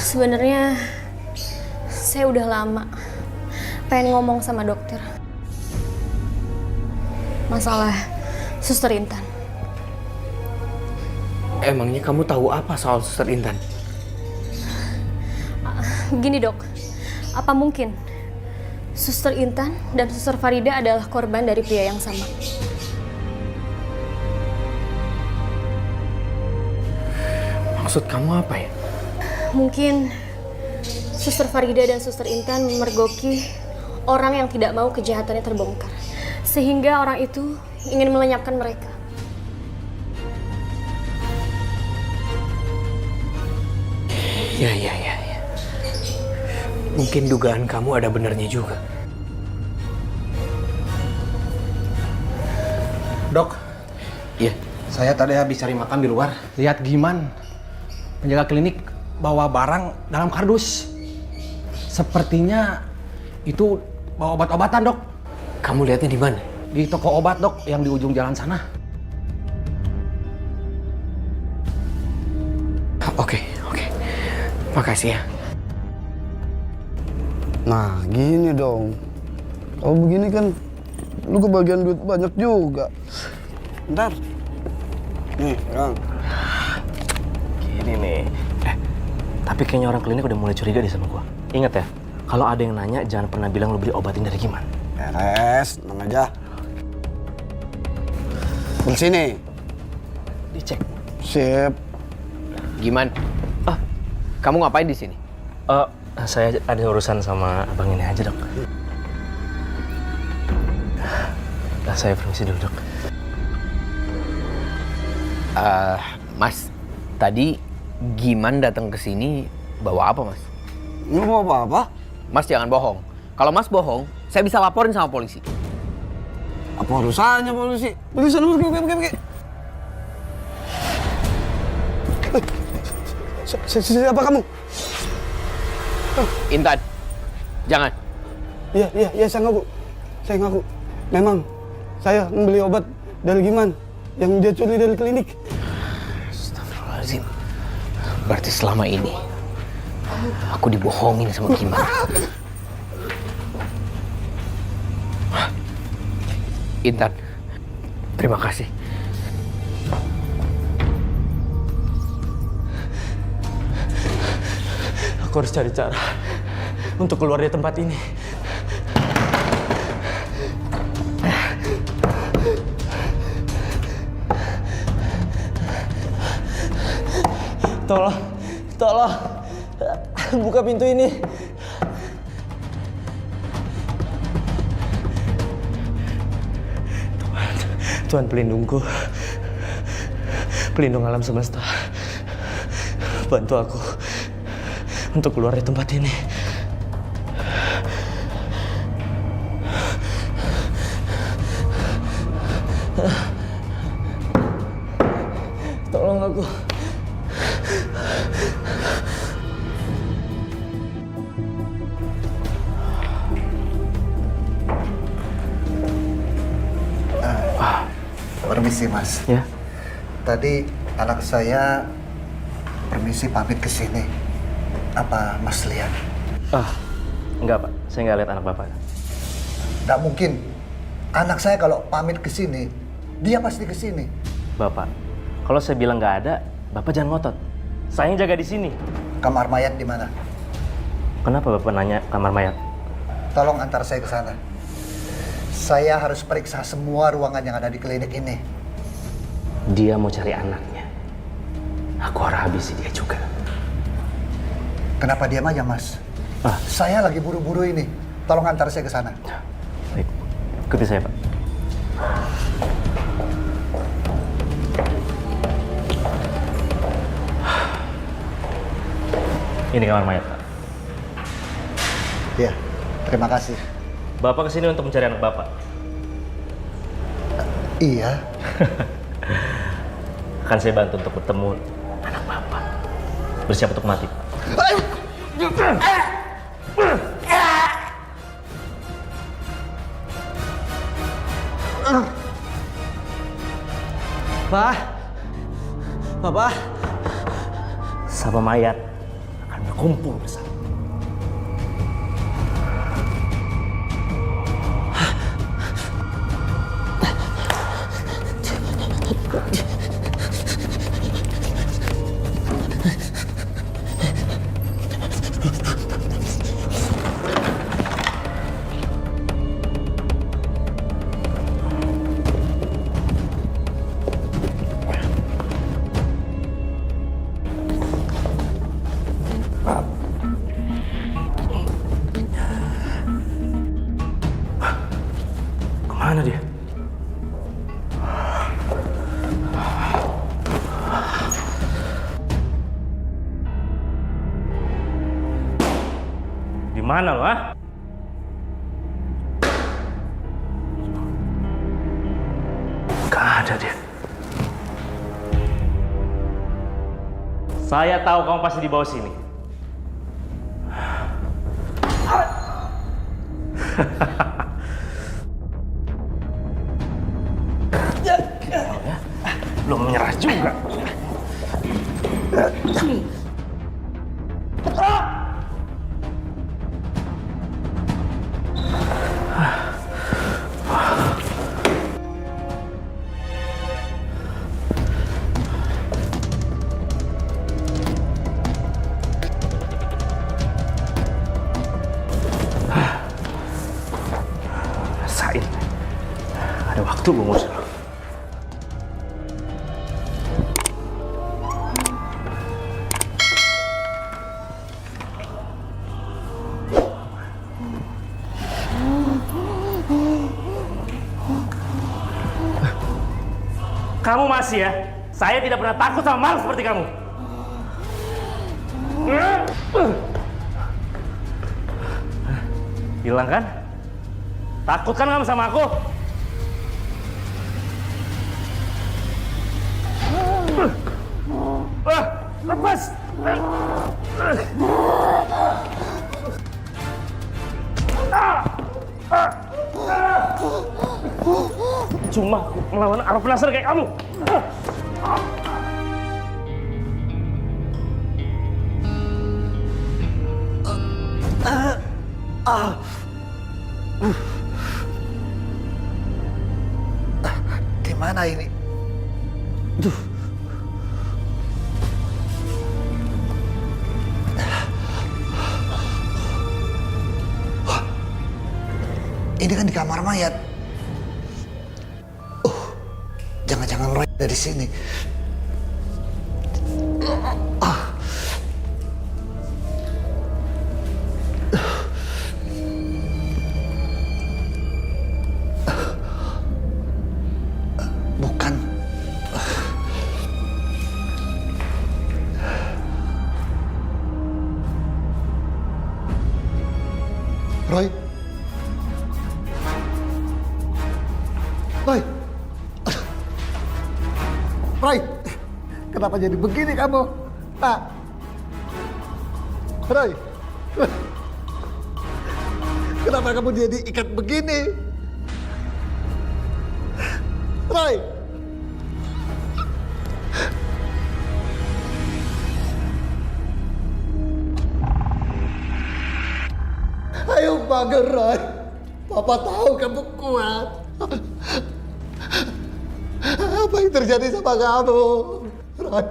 Sebenarnya saya udah lama pengen ngomong sama dokter. Masalah Suster Intan. Emangnya kamu tahu apa soal Suster Intan? Gini dok, apa mungkin Suster Intan dan Suster Farida adalah korban dari pria yang sama? Maksud kamu apa ya? Mungkin Suster Farida dan Suster Intan memergoki orang yang tidak mau kejahatannya terbongkar. Sehingga orang itu ingin melenyapkan mereka. Ya. Mungkin dugaan kamu ada benernya juga. Dok, Iya. saya tadi habis cari makan di luar. Lihat Giman, penjaga klinik bawa barang dalam kardus. Sepertinya itu bawa obat-obatan, Dok. Kamu lihatnya di mana? Di toko obat, Dok, yang di ujung jalan sana. Oke. Makasih ya. Nah, gini dong. Kalau begini kan lu kebagian duit banyak juga. Ntar. Nih, Kang. Gini nih. Tapi kayaknya orang klinik udah mulai curiga deh sama gua. Ingat ya, kalau ada yang nanya jangan pernah bilang lu beli obatin dari Giman. Beres, tenang aja. Di sini. Dicek. Sip. Gimana? Kamu ngapain di sini? Saya ada urusan sama abang ini aja, Dok. Saya permisi dulu, Dok. Mas, tadi Giman datang ke sini bawa apa, Mas? Lu mau apa-apa? Mas jangan bohong. Kalau Mas bohong, saya bisa laporin sama polisi. Apa urusannya polisi? Pergi sana, pergi. Siapa kamu? Intan, jangan. Iya, saya ngaku. Memang saya membeli obat dari Giman yang dia curi dari klinik. Astagfirullahaladzim. Berarti selama ini aku dibohongin sama Giman. Intan, terima kasih. Aku harus cari cara untuk keluar dari tempat ini. Tolong, buka pintu ini. Tuhan pelindungku, pelindung alam semesta. Bantu aku untuk keluar dari tempat ini. Tolong aku. Permisi, Mas. Ya. Tadi anak saya permisi pamit ke sini. Apa Mas lihat? Enggak, Pak. Saya nggak lihat anak Bapak. Nggak mungkin. Anak saya kalau pamit ke sini, dia pasti ke sini. Bapak, kalau saya bilang nggak ada, Bapak jangan ngotot. Saya yang jaga di sini. Kamar mayat di mana? Kenapa Bapak nanya kamar mayat? Tolong antar saya ke sana. Saya harus periksa semua ruangan yang ada di klinik ini. Dia mau cari anaknya. Aku harus habisi dia juga. Kenapa diam aja, Mas? Saya lagi buru-buru ini. Tolong antar saya ke sana. Baik, ikuti saya, Pak. Ini kamar mayat, Pak. Iya, terima kasih. Bapak kesini untuk mencari anak Bapak. Iya. Akan saya bantu untuk bertemu anak Bapak. Bersiap untuk mati, Pak. Bapak. Sama mayat akan berkumpul bersama. Kemana dia? Di mana lo, ah? Gak ada dia. Saya tahu kamu pasti di bawah sini. Belum menyerah juga. Rasain. Ada waktu gue ngusir lo. Kamu masih ya? Saya tidak pernah takut sama malu seperti kamu. Hilang kan? Takut kan kamu sama aku? Lepas! Cuma melawan arah penasar kayak kamu. Di mana ini? Ini kan di kamar mayat. Jangan-jangan Roy dari sini. Bukan. Roy. Roy. Roy, kenapa jadi begini kamu? Nah. Roy. Kenapa kamu jadi ikat begini? Roy. Ayo bangun, Roy. Papa tahu kamu kuat. Apa yang terjadi sama kamu? Roy,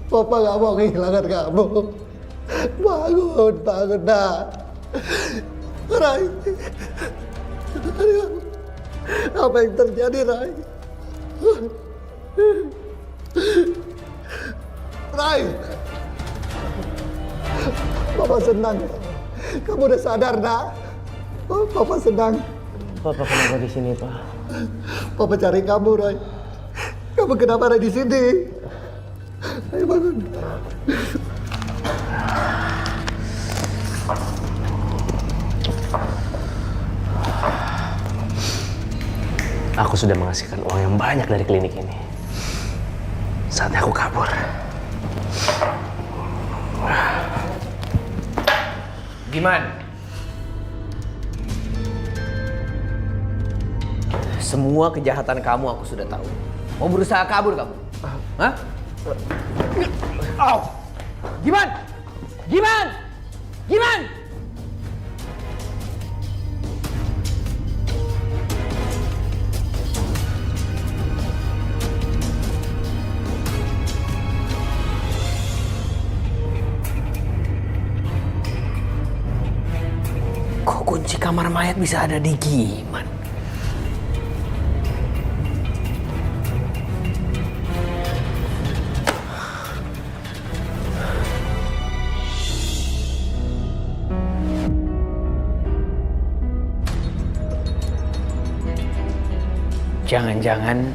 Papa gak mau kehilangan kamu. Bangun, bangun, nak. Roy, apa yang terjadi, Roy? Roy, Papa senang. Kamu udah sadar, nak? Papa senang. Papa kenapa di sini, Pak? Papa cari kamu, Roy. Kamu kenapa ada di sini? Ayo bangun. Aku sudah menghasilkan uang yang banyak dari klinik ini. Saatnya aku kabur. Gimana? Semua kejahatan kamu aku sudah tahu. Mau berusaha kabur kamu? Hah? Oh, gimana? Giman! Giman! Kok kunci kamar mayat bisa ada di Giman? Jangan-jangan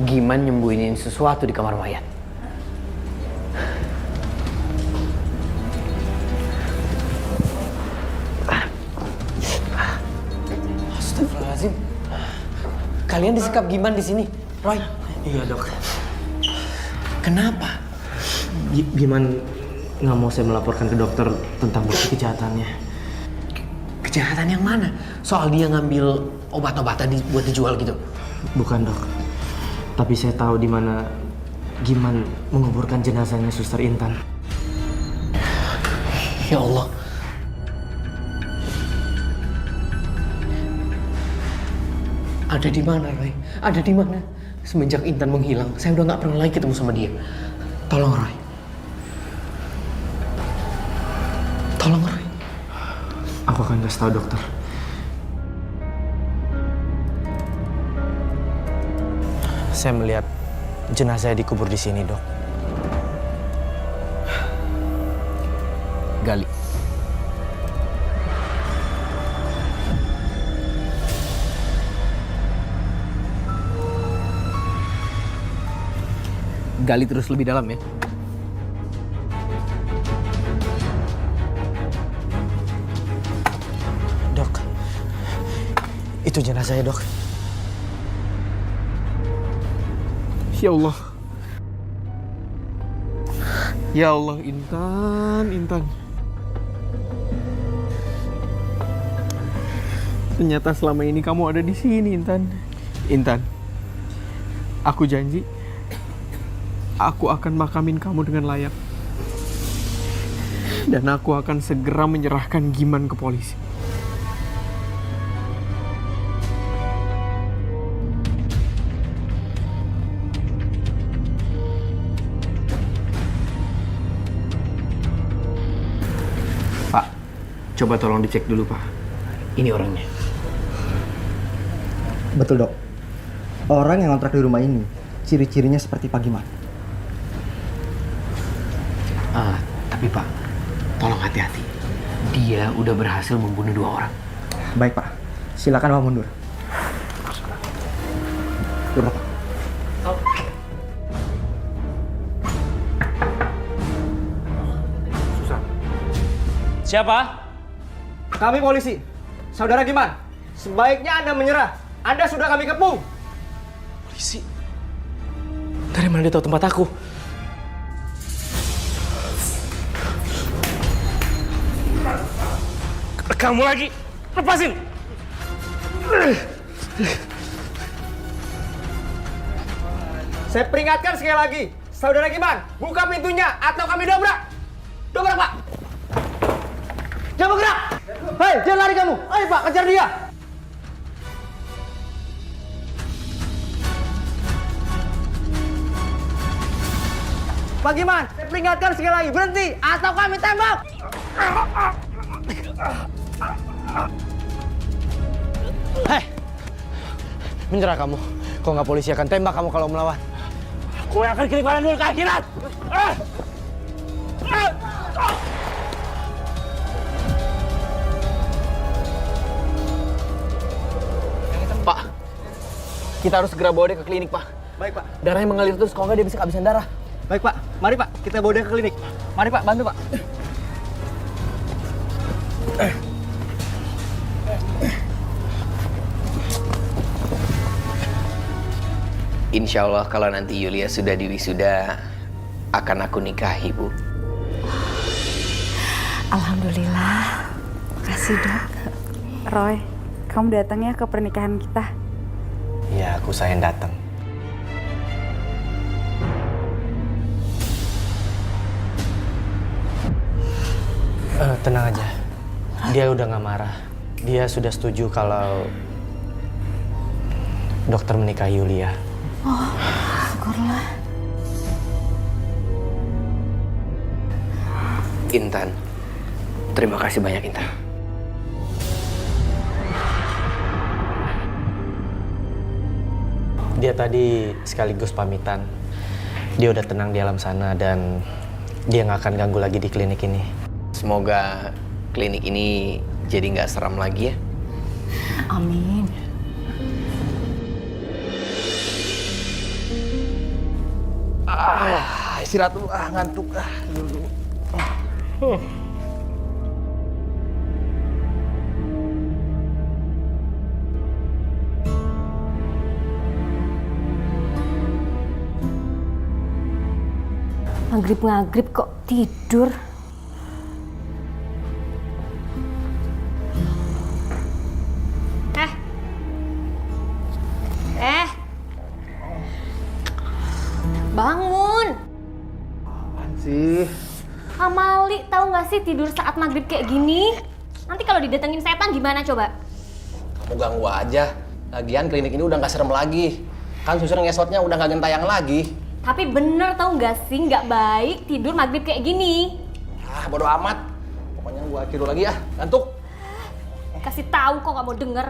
Giman nyembunyiin sesuatu di kamar mayat. Astagfirullahaladzim. Kalian disekap Giman di sini, Roy? Iya dok. Kenapa? Giman nggak mau saya melaporkan ke dokter tentang bukti kejahatannya. Kejahatan yang mana? Soal dia ngambil obat-obatan buat dijual gitu? Bukan dok. Tapi saya tahu di mana Giman menguburkan jenazahnya Suster Intan. Ya Allah. Ada di mana, Roy? Ada di mana? Semenjak Intan menghilang, saya udah nggak pernah lagi ketemu sama dia. Tolong, Roy. Tolong, Roy. Aku akan kasih tahu dokter. Saya melihat jenazah dikubur di sini, dok. Gali. Gali terus lebih dalam ya. Dok, itu jenazahnya, dok. Ya Allah. Ya Allah, Intan. Ternyata selama ini kamu ada di sini, Intan. Intan, aku janji, aku akan makamin kamu dengan layak. Dan aku akan segera menyerahkan Giman ke polisi. Pak, coba tolong dicek dulu, Pak. Ini orangnya. Betul, Dok. Orang yang ngontrak di rumah ini, ciri-cirinya seperti Pak Giman. Tapi Pak, tolong hati-hati. Dia udah berhasil membunuh 2 orang. Baik, Pak. Silakan Pak mundur. Duduk, Pak. Siapa? Kami polisi. Saudara Giman, sebaiknya Anda menyerah. Anda sudah kami kepung. Polisi? Dari mana dia tahu tempat aku? Kamu lagi? Lepasin! Saya peringatkan sekali lagi. Saudara Giman, buka pintunya atau kami dobrak. Dobrak, Pak. Jangan bergerak. Hei, jangan lari kamu. Ayo, Pak, kejar dia. Pak Giman, saya peringatkan sekali lagi. Berhenti atau kami tembak. Hei! Menyerah kamu. Kalau nggak polisi akan tembak kamu kalau melawan. Aku akan kirim kalian dulu ke akhirat. Pak, kita harus segera bawa dia ke klinik, Pak. Baik, Pak. Darahnya mengalir terus, kalau nggak dia bisa kehabisan darah. Baik, Pak. Mari, Pak. Kita bawa dia ke klinik. Mari, Pak. Bantu, Pak. Insya Allah kalau nanti Yulia sudah diwisuda, akan aku nikahi, Bu. Alhamdulillah. Makasih, Dok. Roy, kamu datang ya ke pernikahan kita. Iya, aku sayang datang. Tenang aja, dia udah gak marah. Dia sudah setuju kalau dokter menikahi Yulia. Oh, syukurlah. Intan, terima kasih banyak Intan. Dia tadi sekaligus pamitan. Dia udah tenang di alam sana dan dia nggak akan ganggu lagi di klinik ini. Semoga klinik ini jadi nggak seram lagi ya. Amin. Istirahat dulu, ngantuk. Dulu. Maghrib-maghrib kok tidur. Bangun. Apaan sih? Amali, tahu nggak sih tidur saat maghrib kayak gini? Nanti kalau didatengin setan gimana coba? Kamu ganggu aja. Lagian klinik ini udah nggak serem lagi. Kan susur ngesotnya udah nggak gentayang lagi. Tapi bener tahu nggak sih, nggak baik tidur maghrib kayak gini. Bodo amat. Pokoknya gua tidur lagi ya, ngantuk. Kasih tahu kok nggak mau denger.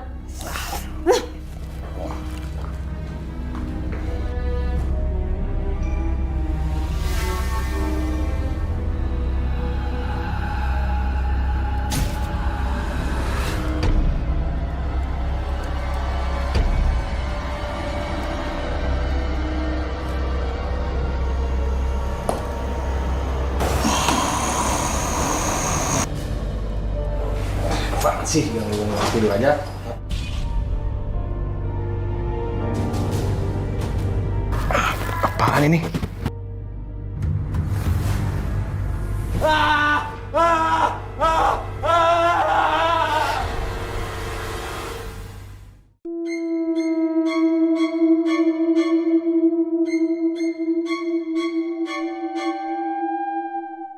Apaan sih yang lu tidur aja? Apaan ini?